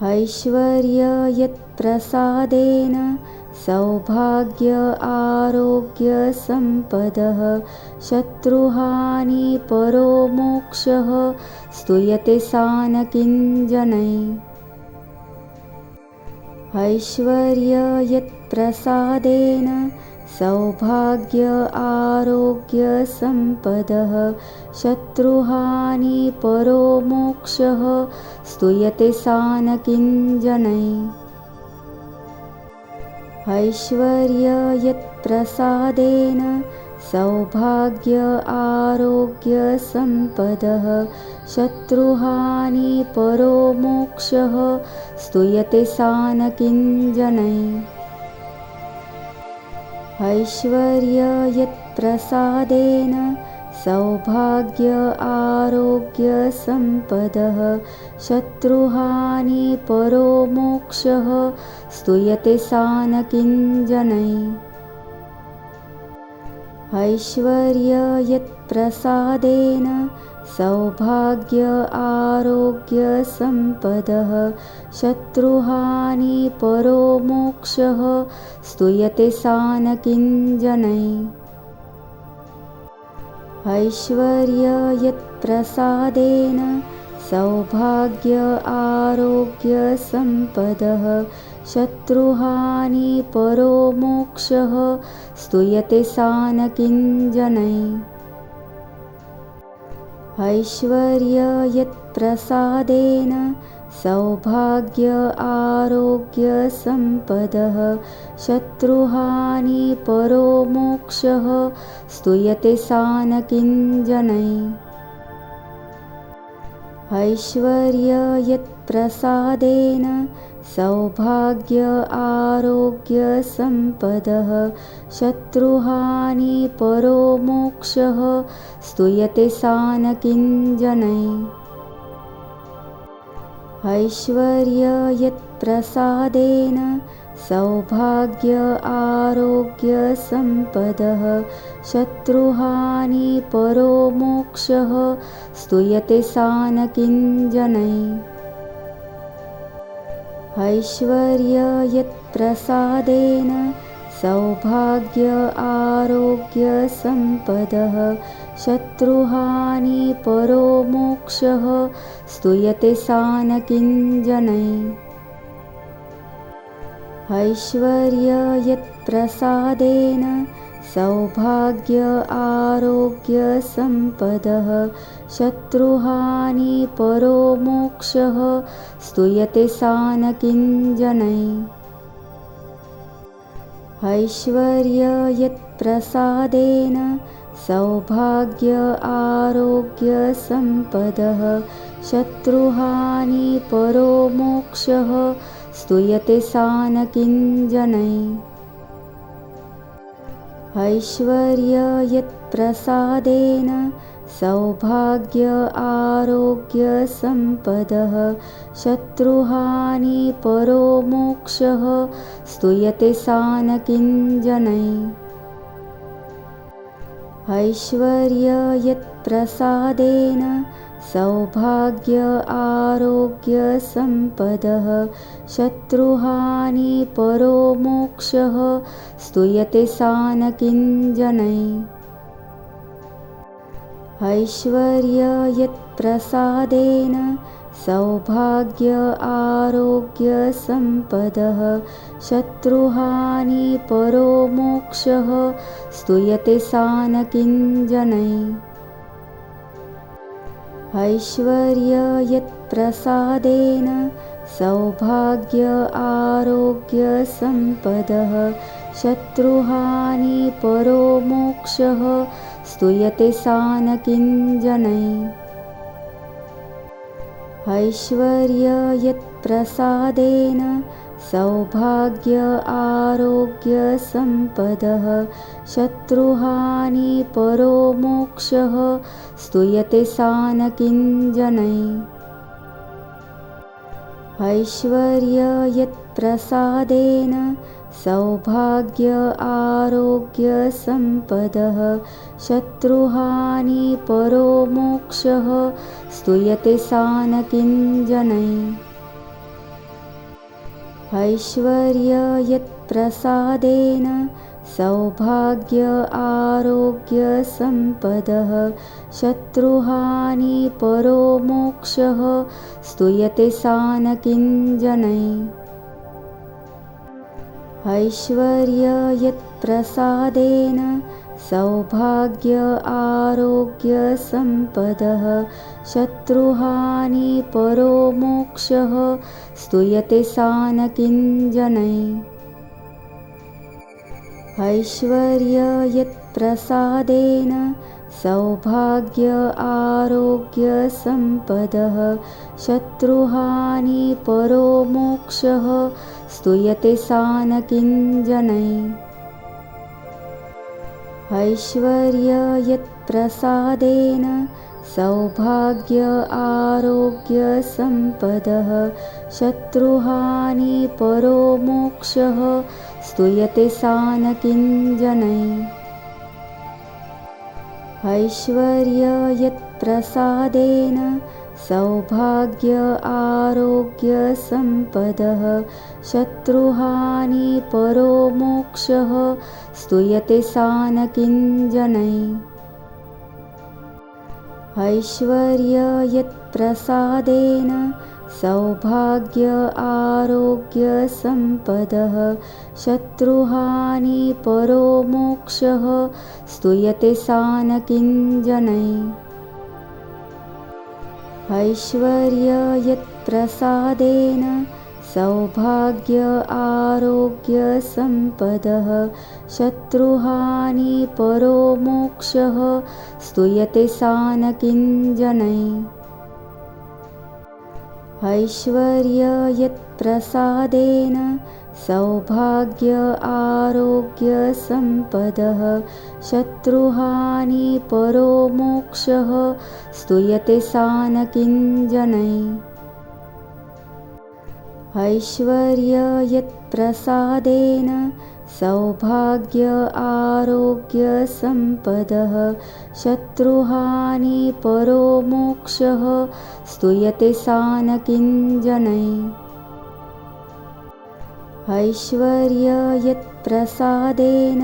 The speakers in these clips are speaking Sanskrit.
ऐश्वर्य यत्प्रसादेन सौभाग्य आरोग्य सम्पदः शत्रुहानि परो मोक्षः स्तूयते सानकिञ्जनैः। ऐश्वर्य यत्प्रसादेन सौभाग्य आरोग्य सम्पदः शत्रुहानि परो मोक्षः स्तूयते सानकिञ्जनैः। ऐश्वर्य यत्प्रसादेन सौभाग्य आरोग्य सम्पदः शत्रुहानि परो मोक्षः स्तूयते सानकिञ्जनैः। ऐश्वर्य यत्प्रसादेन सौभाग्य आरोग्य सम्पदः शत्रुहानि परो मोक्षः स्तूयते सानकिञ्जनैः। ऐश्वर्य यत्प्रसादेन सौभाग्य आरोग्य सम्पदः शत्रुहानि परो मोक्षः स्तूयते सानकिञ्जनैः। ऐश्वर्य यत्प्रसादेन सौभाग्य आरोग्य सम्पदः शत्रुहानि परो मोक्षः स्तूयते सानकिञ्जनैः। ऐश्वर्य यत्प्रसादेन सौभाग्य आरोग्य सम्पदः शत्रुहानि परो मोक्षः स्तूयते सानकिञ्जनैः। ऐश्वर्य यत्प्रसादेन सौभाग्य आरोग्य सम्पदः शत्रुहानि परो मोक्षः स्तूयते सानकिञ्जनैः। ऐश्वर्य यत्प्रसादेन सौभाग्य आरोग्य सम्पदः शत्रुहानि परो मोक्षः स्तूयते सानकिञ्जनैः। ऐश्वर्य यत्प्रसादेन सौभाग्य आरोग्य सम्पदः शत्रुहानि परो मोक्षः स्तूयते सानकिञ्जनैः। ऐश्वर्य यत्प्रसादेन सौभाग्य आरोग्य सम्पदः शत्रुहानि परो मोक्षः स्तूयते सानकिञ्जनैः। ऐश्वर्य यत्प्रसादेन सौभाग्य आरोग्य सम्पदः शत्रुहानि परो मोक्षः स्तूयते सानकिञ्जनैः। ऐश्वर्य यत्प्रसादेन सौभाग्य आरोग्य सम्पदः शत्रुहानि परो मोक्षः स्तूयते सानकिञ्जनैः। ऐश्वर्य यत्प्रसादेन सौभाग्य आरोग्य सम्पदः शत्रुहानि परो मोक्षः स्तूयते सानकिञ्जनैः। ऐश्वर्य यत्प्रसादेन सौभाग्य आरोग्य सम्पदः शत्रुहानि परो मोक्षः स्तूयते सानकिञ्जनैः। ऐश्वर्य यत्प्रसादेन सौभाग्य आरोग्य सम्पदः शत्रुहानि परो मोक्षः स्तूयते सानकिञ्जनैः। ऐश्वर्य यत्प्रसादेन सौभाग्य आरोग्य सम्पदः शत्रुहानि परो मोक्षः स्तूयते सानकिञ्जनैः। ऐश्वर्य यत्प्रसादेन सौभाग्य आरोग्य सम्पदः शत्रुहानि परो मोक्षः स्तूयते सानकिञ्जनैः। ऐश्वर्य यत्प्रसादेन सौभाग्य आरोग्य सम्पदः शत्रुहानि परो मोक्षः स्तूयते सा न किञ्जनैः। ऐश्वर्य यत्प्रसादेन सौभाग्य आरोग्य सम्पदः शत्रुहानि परो मोक्षः स्तूयते सा न किञ्जनैः। ऐश्वर्य यत्प्रसादेन सौभाग्य आरोग्य सम्पदः शत्रुहानि परो मोक्षः स्तूयते सा न किञ्जनैः। ऐश्वर्य यत्प्रसादेन सौभाग्य आरोग्य सम्पदः शत्रुहानि परो मोक्षः स्तूयते सा न किञ्जनैः। ऐश्वर्य यत्प्रसादेन सौभाग्य आरोग्य सम्पदः शत्रुहानि परो मोक्षः स्तूयते सा न किञ्जनैः। ऐश्वर्य यत्प्रसादेन सौभाग्य आरोग्य सम्पदः शत्रुहानि परो मोक्षः स्तूयते सा न किञ्जनैः। ऐश्वर्य यत्प्रसादेन सौभाग्य आरोग्य सम्पदः शत्रुहानि परो मोक्षः स्तूयते सा न किञ्जनैः। ऐश्वर्य यत्प्रसादेन सौभाग्य आरोग्य सम्पदः शत्रुहानि परो मोक्षः स्तूयते सा न किञ्जनैः। ऐश्वर्य यत्प्रसादेन सौभाग्य आरोग्य सम्पदः शत्रुहानि परो मोक्षः स्तूयते सा न किञ्जनैः। ऐश्वर्य यत्प्रसादेन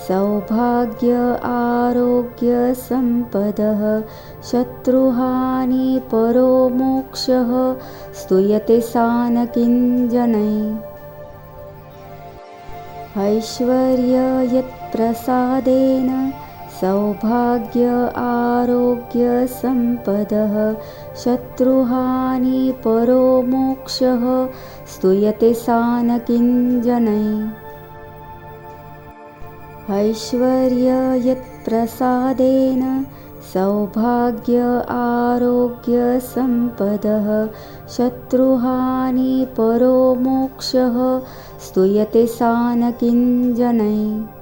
सौभाग्य आरोग्य सम्पदः शत्रुहानि परो मोक्षः स्तूयते सा न किञ्जनैः। ऐश्वर्य यत्प्रसादेन सौभाग्य आरोग्य सम्पदः शत्रुहानि परो मोक्षः स्तूयते सा न किञ्जनैः। ऐश्वर्य यत्प्रसादेन सौभाग्य आरोग्य सम्पदः शत्रुहानि परो मोक्षः स्तूयते सा न किञ्जनैः।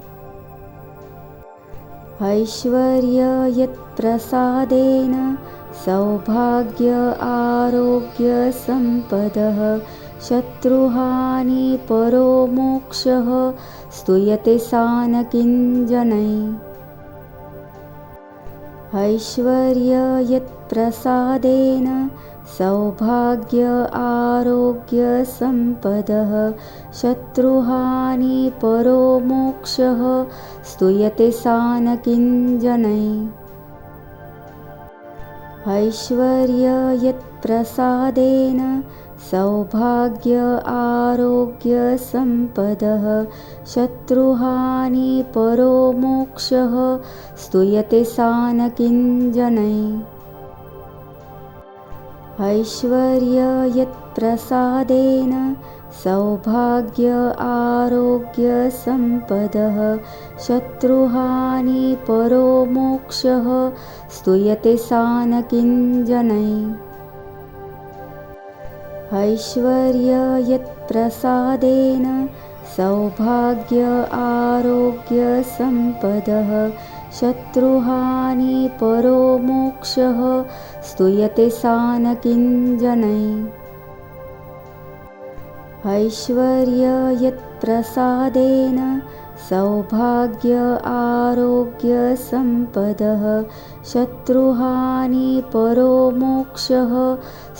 ऐश्वर्य यत्प्रसादेन सौभाग्य आरोग्य सम्पदः शत्रुहानि परो मोक्षः स्तूयते सा न किञ्जनैः। ऐश्वर्य यत्प्रसादेन सौभाग्य आरोग्य सम्पदः शत्रुहानि परो मोक्षः स्तूयते सा न किञ्जनैः। ऐश्वर्य यत्प्रसादेन सौभाग्य आरोग्य सम्पदः शत्रुहानि परो मोक्षः स्तूयते सा न किञ्जनैः। ऐश्वर्य यत्प्रसादेन सौभाग्य आरोग्य सम्पदः शत्रुहानि परो मोक्षः स्तूयते सा न किञ्जनैः। ऐश्वर्य यत्प्रसादेन सौभाग्य आरोग्य सम्पदः शत्रुहानि परो मोक्षः स्तूयते सा न किञ्जनैः। ऐश्वर्य यत्प्रसादेन सौभाग्य आरोग्य सम्पदः शत्रुहानि परो मोक्षः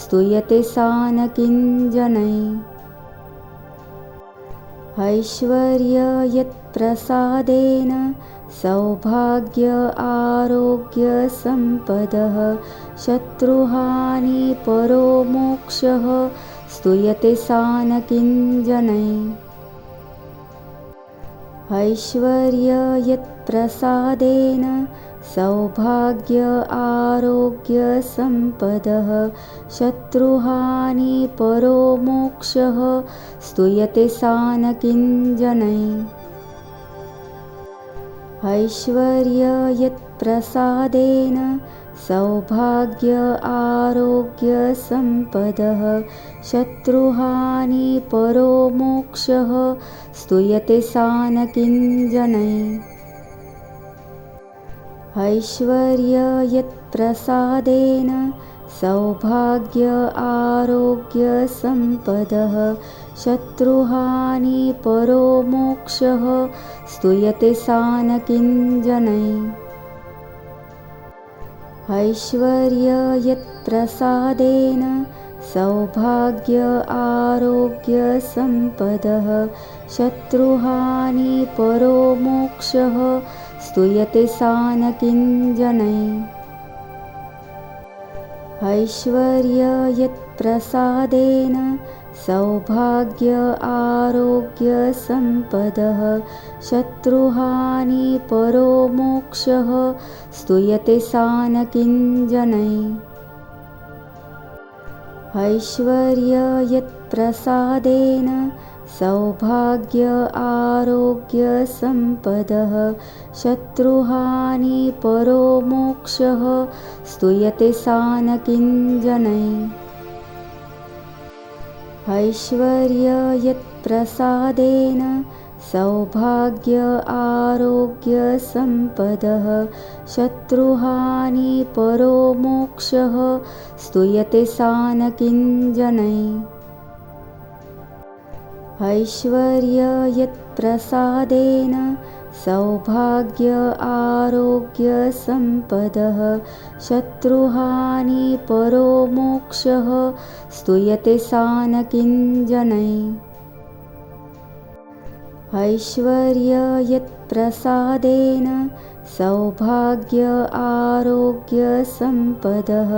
स्तूयते सा न किञ्जनैः। ऐश्वर्य यत्प्रसादेन सौभाग्य आरोग्य सम्पदः शत्रुहानि परो मोक्षः स्तूयते सा न किञ्जनैः। ऐश्वर्य यत्प्रसादेन सौभाग्य आरोग्य सम्पदः शत्रुहानि परो मोक्षः स्तूयते सा न किञ्जनैः। ऐश्वर्य यत्प्रसादेन सौभाग्य आरोग्य सम्पदः शत्रुहानि परो मोक्षः स्तूयते सा न किञ्जनैः। ऐश्वर्य यत्प्रसादेन सौभाग्य आरोग्य सम्पदः शत्रुहानि परो मोक्षः स्तूयते सा न किञ्जनैः। ऐश्वर्य यत्प्रसादेन सौभाग्य आरोग्य सम्पदः शत्रुहानि परो मोक्षः स्तूयते सा न किञ्जनैः। ऐश्वर्य यत्प्रसादेन सौभाग्य आरोग्य सम्पदः शत्रुहानि परो मोक्षः स्तूयते सा न किञ्जनैः। ऐश्वर्य यत्प्रसादेन सौभाग्य आरोग्य सम्पदः शत्रुहानि परो मोक्षः स्तूयते सा न किञ्जनैः। ऐश्वर्य यत्प्रसादेन सौभाग्य आरोग्य सम्पदः शत्रुहानि परो मोक्षः स्तूयते सा न किञ्जनैः। ऐश्वर्य यत्प्रसादेन सौभाग्य आरोग्य सम्पदः शत्रुहानि परो मोक्षः स्तूयते सा न किञ्जनैः। ऐश्वर्य यत्प्रसादेन सौभाग्य आरोग्य सम्पदः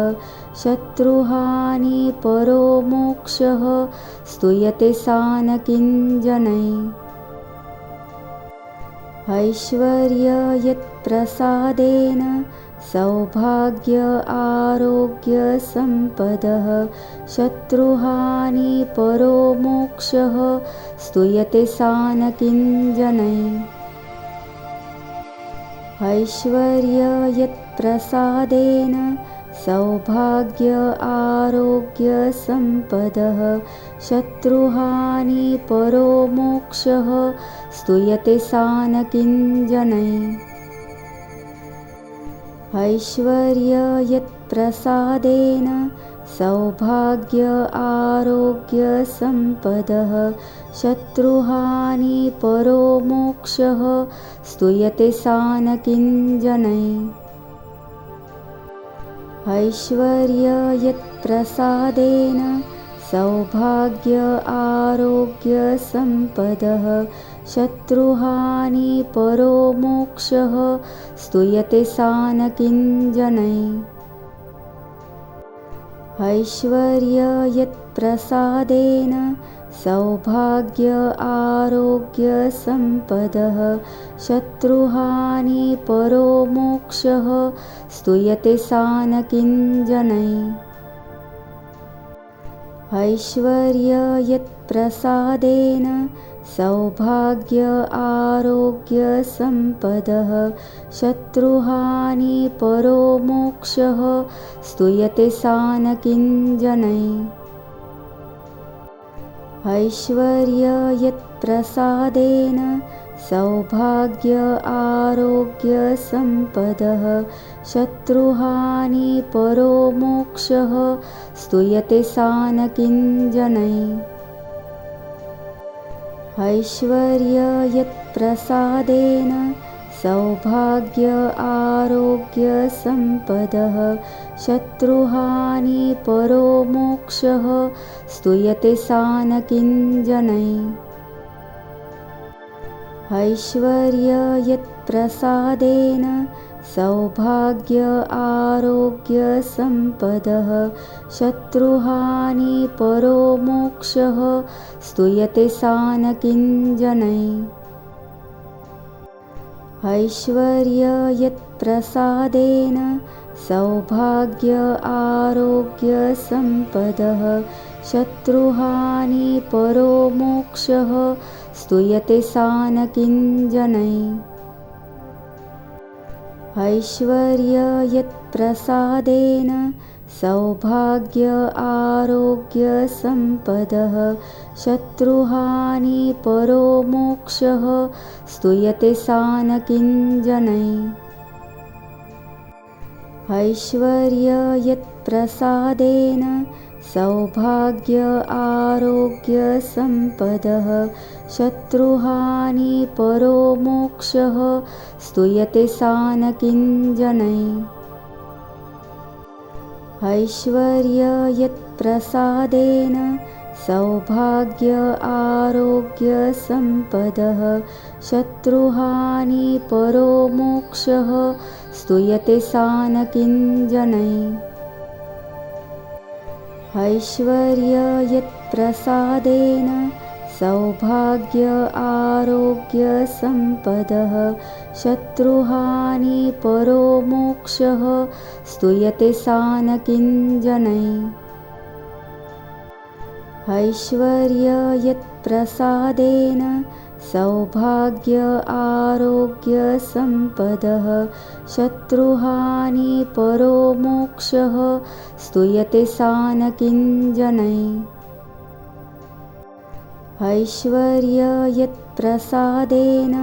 शत्रुहानि परो मोक्षः स्तूयते सा न किञ्जनैः। ऐश्वर्य यत्प्रसादेन सौभाग्य आरोग्य सम्पदः शत्रुहानि परो मोक्षः स्तूयते सा न किञ्जनैः। ऐश्वर्य यत्प्रसादेन सौभाग्य आरोग्य सम्पदः शत्रुहानि परो मोक्षः स्तूयते सा न किञ्जनैः। ऐश्वर्य यत्प्रसादेन सौभाग्य आरोग्य सम्पदः शत्रुहानि परो मोक्षः स्तूयते सा न किञ्जनैः। ऐश्वर्य यत्प्रसादेन सौभाग्य आरोग्य सम्पदः शत्रुहानि परो मोक्षः स्तूयते सा न किञ्जनैः। ऐश्वर्य यत्प्रसादेन सौभाग्य आरोग्य सम्पदः शत्रुहानि परो मोक्षः स्तूयते सा न किञ्जनैः। ऐश्वर्य यत्प्रसादेन सौभाग्य आरोग्य सम्पदः शत्रुहानि परो मोक्षः स्तूयते सा न किञ्जनैः। ऐश्वर्य यत्प्रसादेन सौभाग्य आरोग्य सम्पदः शत्रुहानि परो मोक्षः स्तूयते सा न किञ्जनैः। ऐश्वर्य यत्प्रसादेन सौभाग्य आरोग्य सम्पदः शत्रुहानि परो मोक्षः स्तूयते सा न किञ्जनैः। ऐश्वर्य यत्प्रसादेन सौभाग्य आरोग्य सम्पदः शत्रुहानि परो मोक्षः स्तूयते सा न किञ्जनैः। ऐश्वर्य यत्प्रसादेन सौभाग्य आरोग्य सम्पदः शत्रुहानि परो मोक्षः स्तूयते सा न किञ्जनैः। ऐश्वर्य यत्प्रसादेन सौभाग्य आरोग्य सम्पदः शत्रुहानि परो मोक्षः स्तूयते सा न किञ्जनैः। ऐश्वर्य यत्प्रसादेन सौभाग्य आरोग्य सम्पदः शत्रुहानि परो मोक्षः स्तूयते सा न किञ्जनैः। ऐश्वर्य यत्प्रसादेन सौभाग्य आरोग्य सम्पदः शत्रुहानि परो मोक्षः स्तूयते सा न किञ्जनैः। ऐश्वर्य यत्प्रसादेन सौभाग्य आरोग्य सम्पदः शत्रुहानि परो मोक्षः स्तूयते सा न किञ्जनैः। ऐश्वर्य यत्प्रसादेन सौभाग्य आरोग्य सम्पदः शत्रुहानि परो मोक्षः स्तूयते सा न किञ्जनैः। ऐश्वर्य यत्प्रसादेन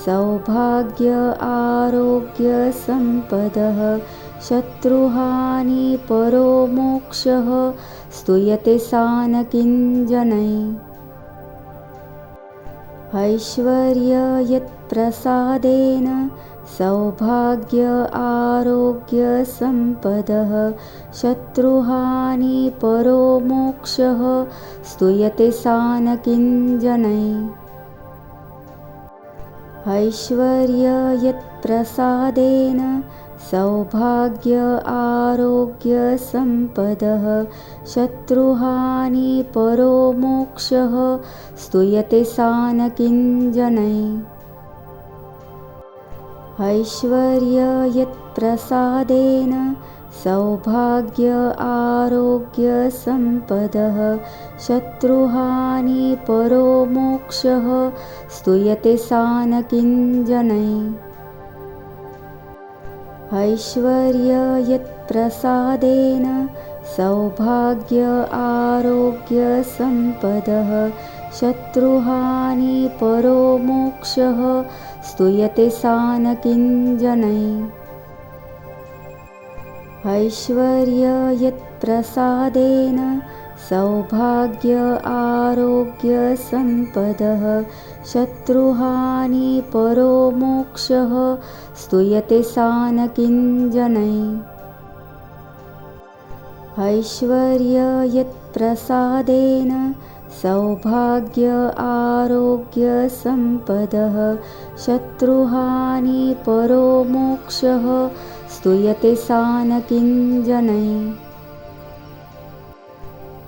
सौभाग्य आरोग्य सम्पदः शत्रुहानि परो मोक्षः स्तूयते सा न किञ्जनैः। ऐश्वर्य यत्प्रसादेन सौभाग्य आरोग्य सम्पदः शत्रुहानि परो मोक्षः स्तूयते सा न किञ्जनैः। ऐश्वर्य यत्प्रसादेन सौभाग्य आरोग्य सम्पदः शत्रुहानि परो मोक्षः स्तूयते सा न किञ्जनैः। ऐश्वर्य यत्प्रसादेन सौभाग्य आरोग्य सम्पदः शत्रुहानि परो मोक्षः स्तूयते सा न किञ्जनैः। ऐश्वर्य यत्प्रसादेन सौभाग्य आरोग्य सम्पदः शत्रुहानि परो मोक्षः स्तूयते सा न किञ्जनैः। ऐश्वर्य यत्प्रसादेन सौभाग्य आरोग्य सम्पदः शत्रुहानि परो मोक्षः स्तूयते सा न किञ्जनैः। ऐश्वर्य यत्प्रसादेन सौभाग्य आरोग्य सम्पदः शत्रुहानि परो मोक्षः स्तूयते सा न किञ्जनैः।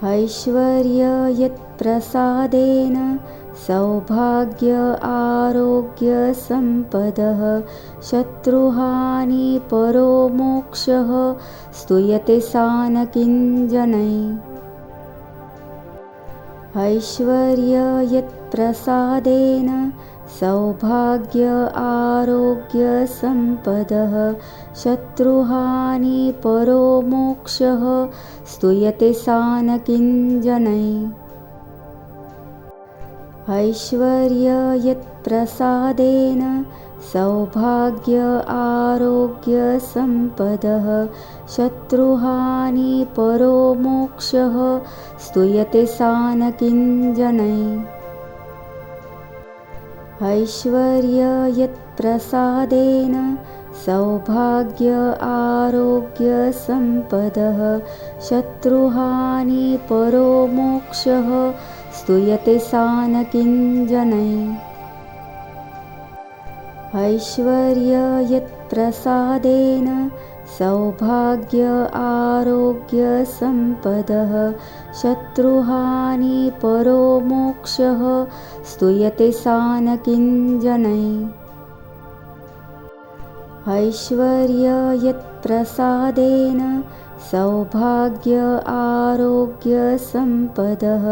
ऐश्वर्य यत्प्रसादेन सौभाग्य आरोग्य सम्पदः शत्रुहानि परो मोक्षः स्तूयते सा न किञ्जनैः। ऐश्वर्य यत्प्रसादेन सौभाग्य आरोग्य सम्पदः शत्रुहानि परो मोक्षः स्तूयते सा न किञ्जनैः। ऐश्वर्य यत्प्रसादेन सौभाग्य आरोग्य सम्पदः शत्रुहानि परो मोक्षः स्तूयते सा न किञ्जनैः। ऐश्वर्य यत्प्रसादेन सौभाग्य आरोग्य सम्पदः शत्रुहानि परो मोक्षः स्तूयते सा न किञ्जनैः। ऐश्वर्य यत्प्रसादेन सौभाग्य आरोग्य सम्पदः शत्रुहानि परो मोक्षः स्तूयते सा न किञ्जनैः। ऐश्वर्य यत्प्रसादेन सौभाग्य आरोग्य सम्पदः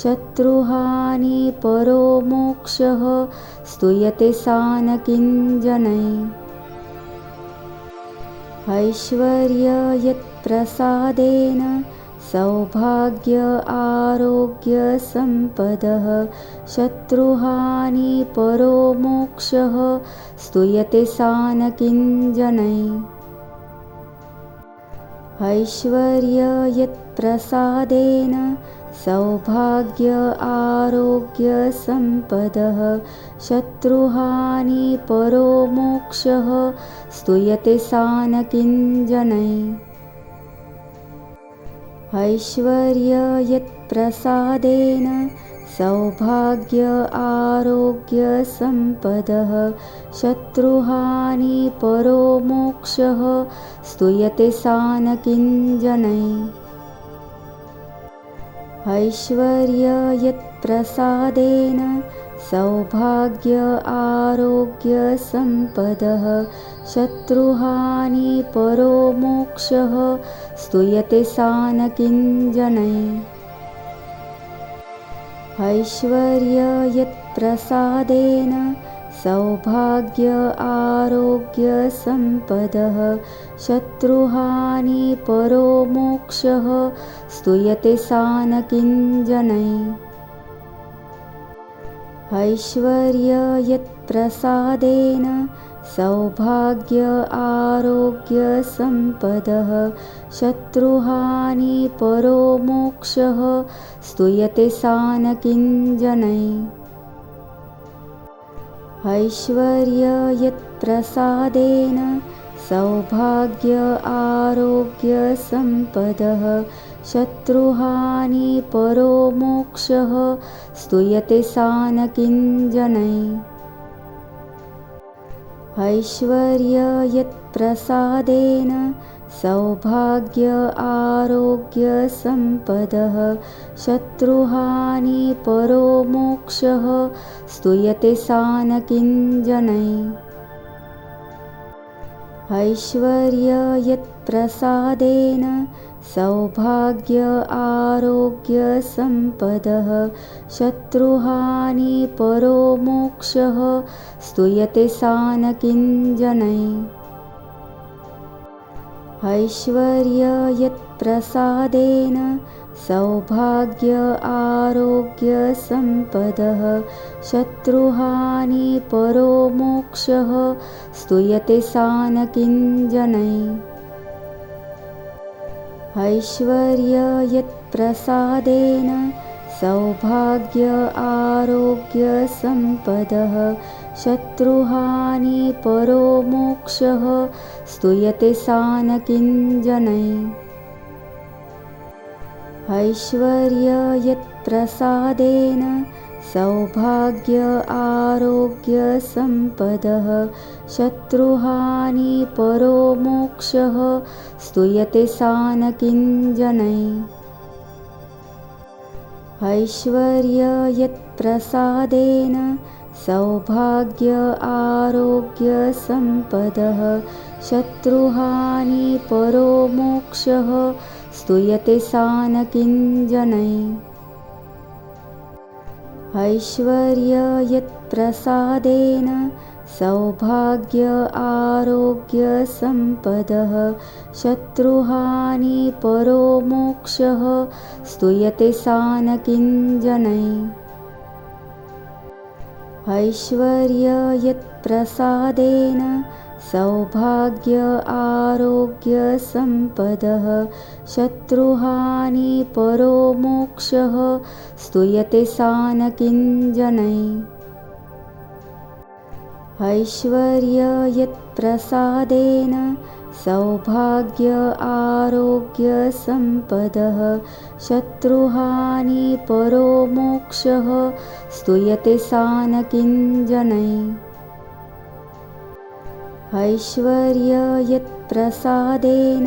शत्रुहानि परो मोक्षः स्तूयते सा न किञ्जनैः। ऐश्वर्य यत्प्रसादेन सौभाग्य आरोग्य सम्पदः शत्रुहानि परो मोक्षः स्तूयते सा न किञ्जनैः। ऐश्वर्य यत्प्रसादेन सौभाग्य आरोग्य सम्पदः शत्रुहानि परो मोक्षः स्तूयते सा न किञ्जनैः। ऐश्वर्य यत्प्रसादेन सौभाग्य आरोग्य सम्पदः शत्रुहानि परो मोक्षः स्तूयते सा न किञ्जनैः। ऐश्वर्य यत्प्रसादेन सौभाग्य आरोग्य सम्पदः शत्रुहानि परो मोक्षः स्तूयते सा न किञ्जनैः। ऐश्वर्य यत्प्रसादेन सौभाग्य आरोग्य सम्पदः शत्रुहानि परो मोक्षः स्तूयते सा न किञ्जनैः। ऐश्वर्य यत्प्रसादेन सौभाग्य आरोग्य सम्पदः शत्रुहानि परो मोक्षः स्तूयते सा न किञ्जनैः। ऐश्वर्य यत्प्रसादेन सौभाग्य आरोग्य सम्पदः शत्रुहानि परो मोक्षः स्तूयते सा न किञ्जनैः। ऐश्वर्य यत्प्रसादेन सौभाग्य आरोग्य सम्पदः शत्रुहानि परो मोक्षः स्तूयते सा न किञ्जनैः। ऐश्वर्य यत्प्रसादेन सौभाग्य आरोग्य सम्पदः शत्रुहानि परो मोक्षः स्तूयते सा न किञ्जनैः। ऐश्वर्य यत्प्रसादेन सौभाग्य आरोग्य सम्पदः शत्रुहानि परो मोक्षः स्तूयते सा न किञ्जनैः। ऐश्वर्य यत्प्रसादेन सौभाग्य आरोग्य सम्पदः शत्रुहानि परो मोक्षः स्तूयते सा न किञ्जनैः। ऐश्वर्य यत्प्रसादेन सौभाग्य आरोग्य सम्पदः शत्रुहानि परो मोक्षः स्तूयते सा न किञ्जनैः। ऐश्वर्य यत्प्रसादेन सौभाग्य आरोग्य सम्पदः शत्रुहानि परो मोक्षः स्तूयते सा न किञ्जनैः। ऐश्वर्य यत्प्रसादेन सौभाग्य आरोग्य सम्पदः शत्रुहानि परो मोक्षः स्तूयते सा न किञ्जनैः। ऐश्वर्य यत्प्रसादेन सौभाग्य आरोग्य सम्पदः शत्रुहानि परो मोक्षः स्तूयते सा न किञ्जनैः। ऐश्वर्य यत्प्रसादेन सौभाग्य आरोग्य सम्पदः शत्रुहानि परो मोक्षः स्तूयते सा न किञ्जनैः। ऐश्वर्य यत्प्रसादेन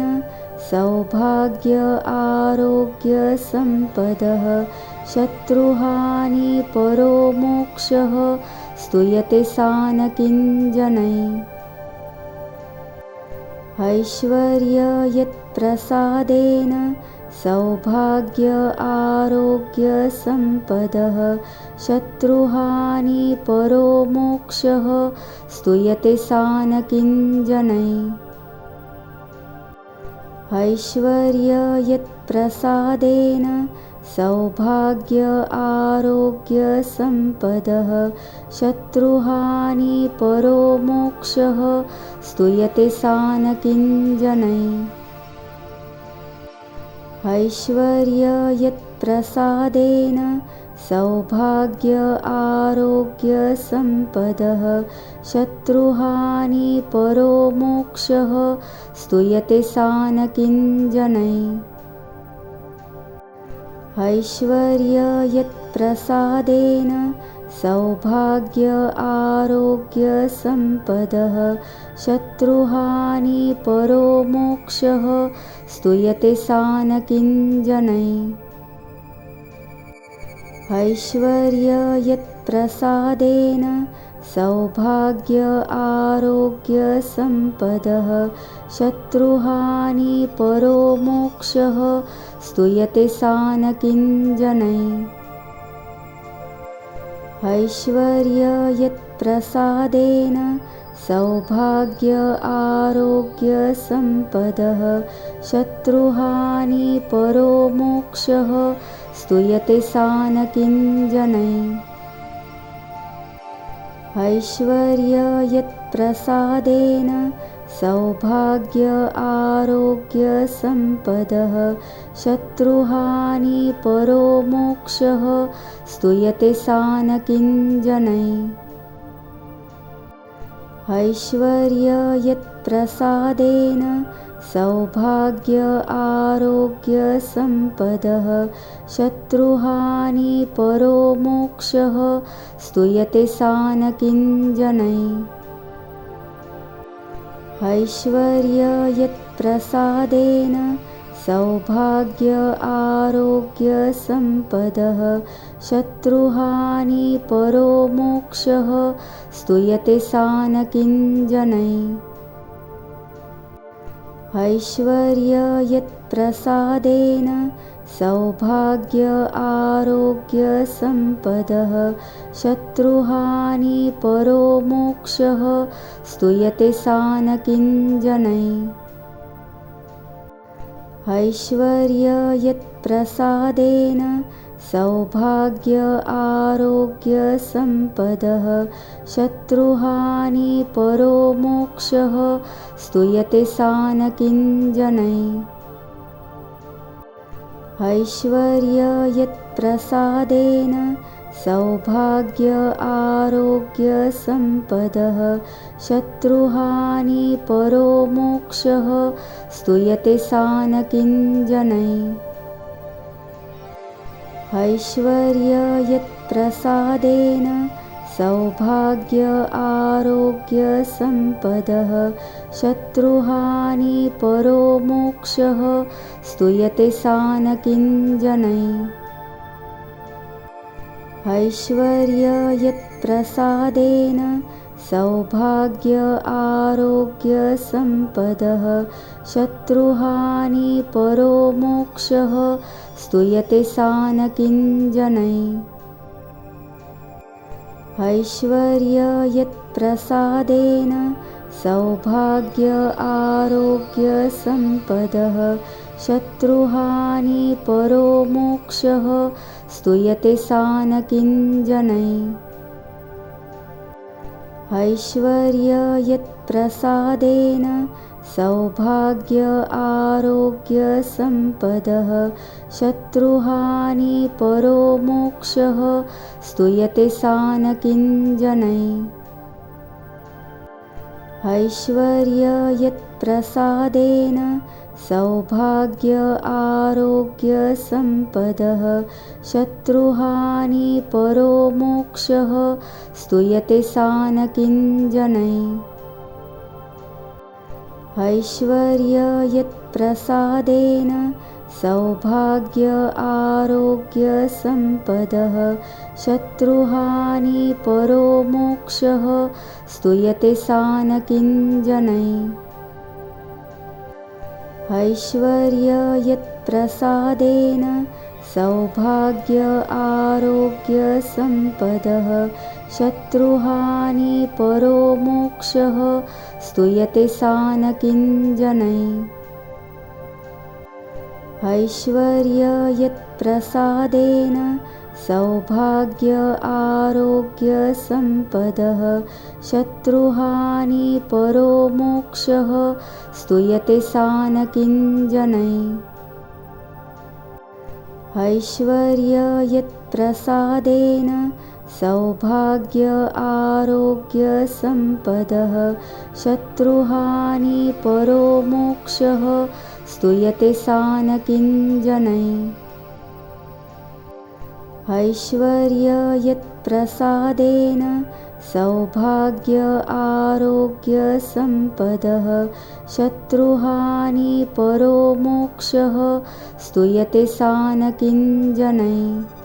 सौभाग्य आरोग्य सम्पदः शत्रुहानि परो मोक्षः स्तूयते सा न किञ्जनैः। ऐश्वर्य यत्प्रसादेन सौभाग्य आरोग्य सम्पदः शत्रुहानि परो मोक्षः स्तूयते सा न किञ्जनैः। ऐश्वर्य यत्प्रसादेन सौभाग्य आरोग्य सम्पदः शत्रुहानि परो मोक्षः स्तूयते सा न किञ्जनैः। ऐश्वर्य यत्प्रसादेन सौभाग्य आरोग्य सम्पदः शत्रुहानि परो मोक्षः स्तूयते सा न किञ्जनैः। ऐश्वर्य यत्प्रसादेन सौभाग्य आरोग्य सम्पदः शत्रुहानि परो मोक्षः स्तूयते सा न किञ्जनैः। ऐश्वर्य यत्प्रसादेन सौभाग्य आरोग्य सम्पदः शत्रुहानि परो मोक्षः स्तूयते सा न किञ्जनैः। ऐश्वर्य यत्प्रसादेन सौभाग्य आरोग्य सम्पदः शत्रुहानि परो मोक्षः स्तूयते सा न किञ्जनैः। ऐश्वर्य यत्प्रसादेन सौभाग्य आरोग्य सम्पदः शत्रुहानि परो मोक्षः स्तूयते सा न किञ्जनैः। ऐश्वर्य यत्प्रसादेन सौभाग्य आरोग्य सम्पदः शत्रुहानि परो मोक्षः स्तूयते सा न किञ्जनैः। ऐश्वर्य यत्प्रसादेन सौभाग्य आरोग्य सम्पदः शत्रुहानि परो मोक्षः स्तूयते सा न किञ्जनैः। ऐश्वर्य यत्प्रसादेन सौभाग्य आरोग्य सम्पदः शत्रुहानि परो मोक्षः स्तूयते सा न किञ्जनैः। ऐश्वर्य यत्प्रसादेन सौभाग्य आरोग्य सम्पदः शत्रुहानि परो मोक्षः स्तूयते सा न किञ्जनैः। ऐश्वर्य यत्प्रसादेन सौभाग्य आरोग्य सम्पदः शत्रुहानि परो मोक्षः स्तूयते सा न किञ्जनैः। ऐश्वर्य यत्प्रसादेन सौभाग्य आरोग्य सम्पदः शत्रुहानि परो मोक्षः स्तूयते सा न किञ्जनैः। ऐश्वर्य यत्प्रसादेन सौभाग्य आरोग्य सम्पदः शत्रुहानि परो मोक्षः स्तूयते सा न किञ्जनैः। ऐश्वर्य यत्प्रसादेन सौभाग्य आरोग्य सम्पदः शत्रुहानि परो मोक्षः स्तूयते सा न किञ्जनैः। ऐश्वर्य यत्प्रसादेन सौभाग्य आरोग्य सम्पदः शत्रुहानि परो मोक्षः स्तूयते सा न किञ्जनैः। ऐश्वर्य यत्प्रसादेन सौभाग्य आरोग्य सम्पदः शत्रुहानि परो मोक्षः स्तूयते सा न किञ्जनैः। ऐश्वर्य यत्प्रसादेन सौभाग्य आरोग्य सम्पदः शत्रुहानि परो मोक्षः स्तूयते सा न किञ्जनैः। ऐश्वर्य यत्प्रसादेन सौभाग्य आरोग्य सम्पदः शत्रुहानि परो मोक्षः स्तूयते सा न किञ्जनैः। ऐश्वर्य यत्प्रसादेन सौभाग्य आरोग्य सम्पदः शत्रुहानि परो मोक्षः स्तूयते सा न किञ्जनैः। ऐश्वर्य यत्प्रसादेन सौभाग्य आरोग्य सम्पदः शत्रुहानि परो मोक्षः स्तूयते सा न किञ्जनैः। ऐश्वर्य यत्प्रसादेन सौभाग्य आरोग्य सम्पदः शत्रुहानि परो मोक्षः स्तूयते सा न किञ्जनैः।